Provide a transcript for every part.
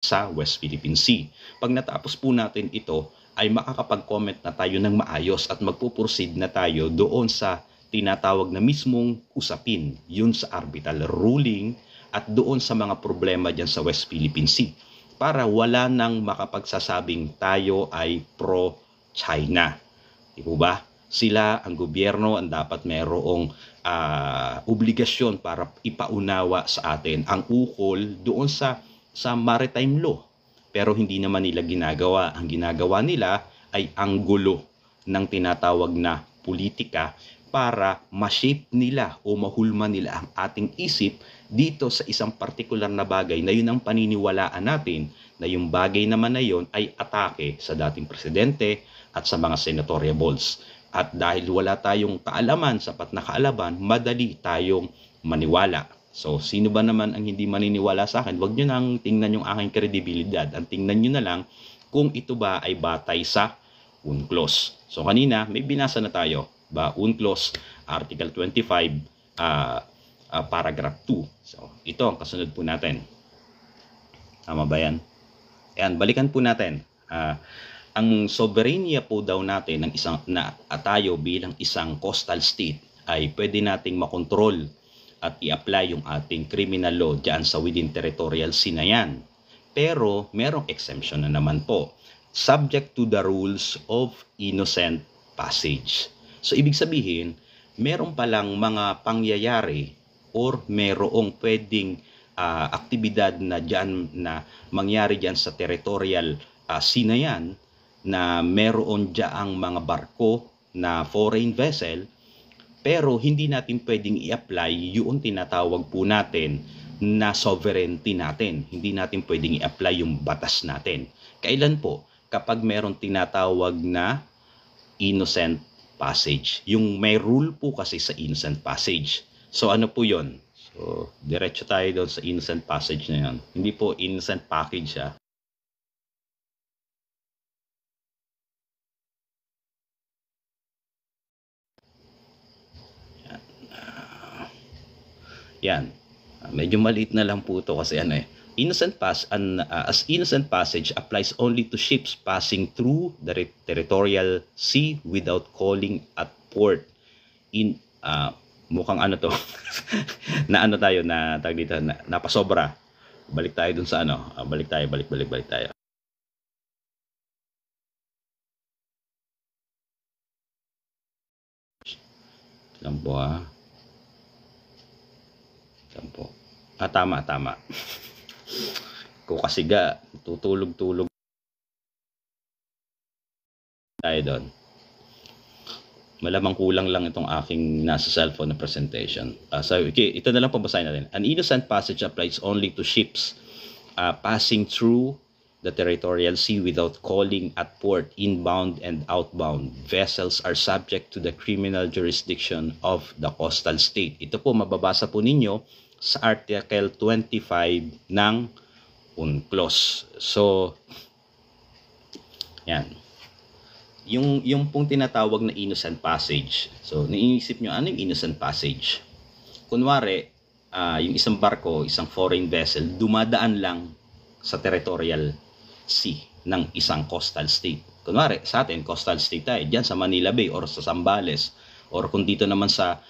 sa West Philippine Sea. Pag natapos po natin ito, ay makakapag-comment na tayo ng maayos at magpuproceed na tayo doon sa tinatawag na mismong usapin, yun sa arbitral ruling at doon sa mga problema dyan sa West Philippine Sea, para wala nang makapagsasabing tayo ay pro-China. Di po ba? Sila, ang gobyerno, ang dapat mayroong obligasyon para ipaunawa sa atin ang ukol doon sa maritime law. Pero hindi naman nila ginagawa. Ang ginagawa nila ay ang gulo ng tinatawag na politika para ma-shape nila o mahulma nila ang ating isip dito sa isang partikular na bagay na yun ang paniniwalaan natin, na yung bagay naman na yun ay atake sa dating presidente at sa mga senatoriables. At dahil wala tayong kaalaman, sapat na kaalaman, madali tayong maniwala. So, sino ba naman ang hindi maniniwala sa akin? Huwag nyo nang tingnan yung aking kredibilidad. Ang tingnan nyo na lang kung ito ba ay batay sa UNCLOS. So, kanina may binasa na tayo. UNCLOS, Article 25, Paragraph 2. So, ito ang kasunod po natin. Tama ba yan? Ayan, balikan po natin. Ang soberanya po daw natin ng tayo bilang isang coastal state ay pwede nating makontrol at i-apply yung ating criminal law dyan sa within territorial sea na yan. Pero merong exemption na naman po. Subject to the rules of innocent passage. So ibig sabihin, meron palang mga pangyayari or merong pwedeng aktibidad na dyan na mangyari dyan sa territorial sea na yan, na meron dyan mga barko na foreign vessel, pero hindi natin pwedeng i-apply yung tinatawag po natin na sovereignty natin. Hindi natin pwedeng i-apply yung batas natin. Kailan po? Kapag meron tinatawag na innocent passage. Yung may rule po kasi sa innocent passage. So ano po yon? So diretso tayo doon sa innocent passage na yon. Hindi po innocent package ha. Yan. Medyo maliit na lang po ito kasi innocent passage applies only to ships passing through the territorial sea without calling at port in mukhang to na tayo na tag dito na napasobra. Balik tayo dun sa balik tayo. Lang po tama. Ko kasi tutulog tayo doon. Malamang kulang lang itong aking nasa cellphone na presentation. Okay, ito na lang pabasahin natin. An innocent passage applies only to ships passing through the territorial sea without calling at port. Inbound and outbound vessels are subject to the criminal jurisdiction of the coastal state. Ito po, mababasa po ninyo sa Article 25 ng UNCLOS. So, yan. Yung pong tinatawag na innocent passage. So, naiisip nyo, ano yung innocent passage? Kunwari, yung isang barko, isang foreign vessel, dumadaan lang sa territorial sea ng isang coastal state. Kunwari, sa atin, coastal state tayo, dyan sa Manila Bay or sa Zambales, or kung dito naman sa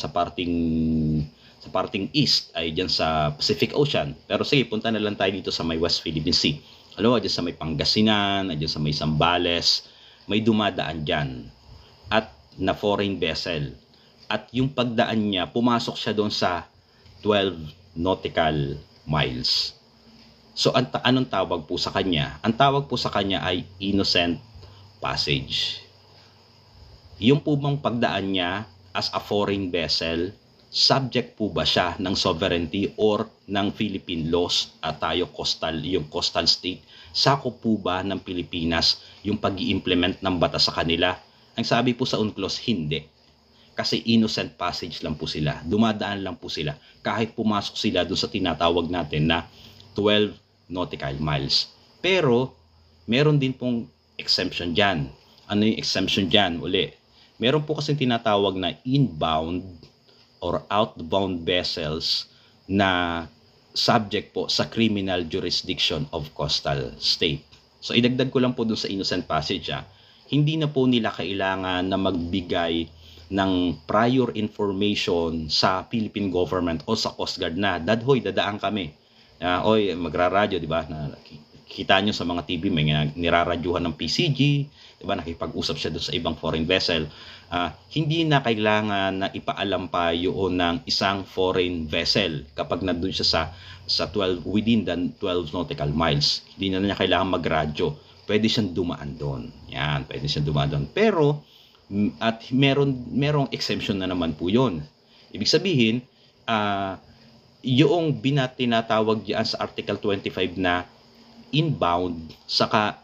parting east ay dyan sa Pacific Ocean. Pero sige, punta na lang tayo dito sa may West Philippine Sea. Alam mo, dyan sa may Pangasinan, dyan sa may Zambales, may dumadaan dyan at na foreign vessel. At yung pagdaan niya, pumasok siya doon sa 12 nautical miles. So, anong tawag po sa kanya? Ang tawag po sa kanya ay innocent passage. Yung po bang pagdaan niya as a foreign vessel, subject po ba siya ng sovereignty or ng Philippine laws at tayo yung coastal state? Sakop po ba ng Pilipinas yung pag-i-implement ng batas sa kanila? Ang sabi po sa UNCLOS, hindi. Kasi innocent passage lang po sila. Dumadaan lang po sila. Kahit pumasok sila doon sa tinatawag natin na 12 nautical miles. Pero, meron din pong exemption dyan. Ano yung exemption dyan? Uli, meron po kasi tinatawag na inbound or outbound vessels na subject po sa criminal jurisdiction of coastal state. So idagdag ko lang po dun sa innocent passage, hindi na po nila kailangan na magbigay ng prior information sa Philippine government o sa Coast Guard na, Dadhoy, dadaan kami. Oy, magraradyo, di ba? Kita nyo sa mga TV, may niraradyuhan ng PCG, di ba? Nakipag-usap siya doon sa ibang foreign vessel. Hindi na kailangan na ipaalam pa yun ng isang foreign vessel kapag nandun siya sa 12, within the 12 nautical miles. Hindi na niya kailangan magradyo. Pwede siyang dumaan doon. Yan, pwede siyang dumaan doon. Pero, at merong exemption na naman po yun. Ibig sabihin, yung tinatawag diyan sa Article 25 na inbound saka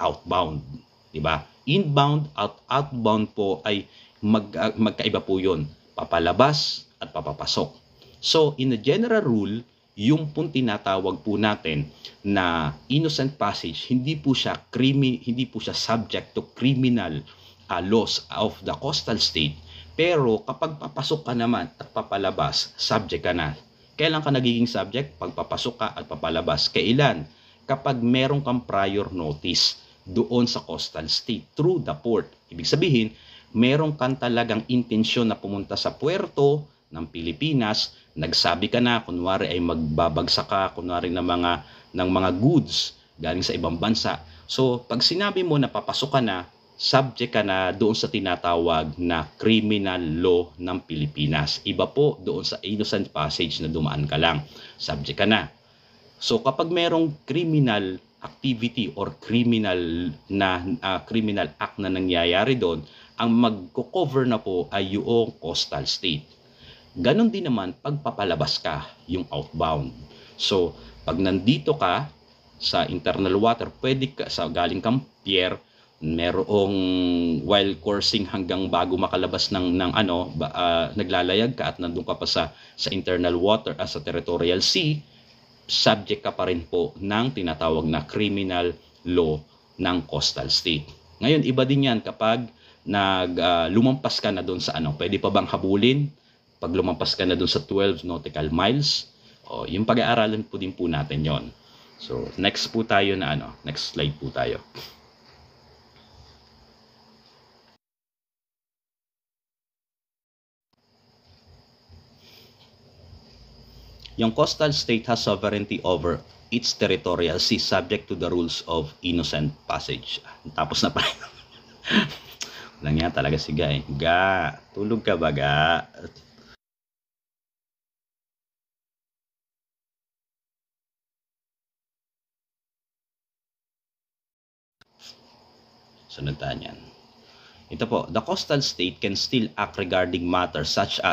outbound, di ba? Inbound at outbound po ay magkaiba po 'yon, papalabas at papapasok. So, in a general rule, yung pong tinatawag po natin na innocent passage, hindi po siya subject to criminal laws of the coastal state. Pero kapag papasok ka naman at papalabas, subject ka na. Kailan ka nagiging subject? Pag papasok ka at papalabas. Kailan? Kapag meron kang prior notice doon sa coastal state through the port. Ibig sabihin, meron kang talagang intensyon na pumunta sa puerto ng Pilipinas, nagsabi ka na, kunwari ay magbabagsak ka, kunwari ng mga goods galing sa ibang bansa. So, pag sinabi mo na papasok ka na, subject ka na doon sa tinatawag na criminal law ng Pilipinas. Iba po doon sa innocent passage na dumaan ka lang. Subject ka na. So kapag merong criminal activity or criminal act na nangyayari doon, ang magko-cover na po ay yung coastal state. Ganon din naman pag papalabas ka, yung outbound. So pag nandito ka sa internal water, pwede ka galing kang pier, merong while coursing hanggang bago makalabas naglalayag ka at nandun ka pa sa internal water, sa territorial sea, subject ka pa rin po ng tinatawag na criminal law ng coastal state. Ngayon, iba din yan kapag lumampas ka na doon sa pwede pa bang habulin pag lumampas ka na doon sa 12 nautical miles? Yung pag-aaralan po din po natin yon. So next po tayo next slide po tayo. Yung coastal state has sovereignty over its territorial sea subject to the rules of innocent passage. Tapos na pa. Walang yan talaga si Ga. Ga, tulog ka ba, Ga? Sunod tayo yan. Ito po, the coastal state can still act regarding matters such as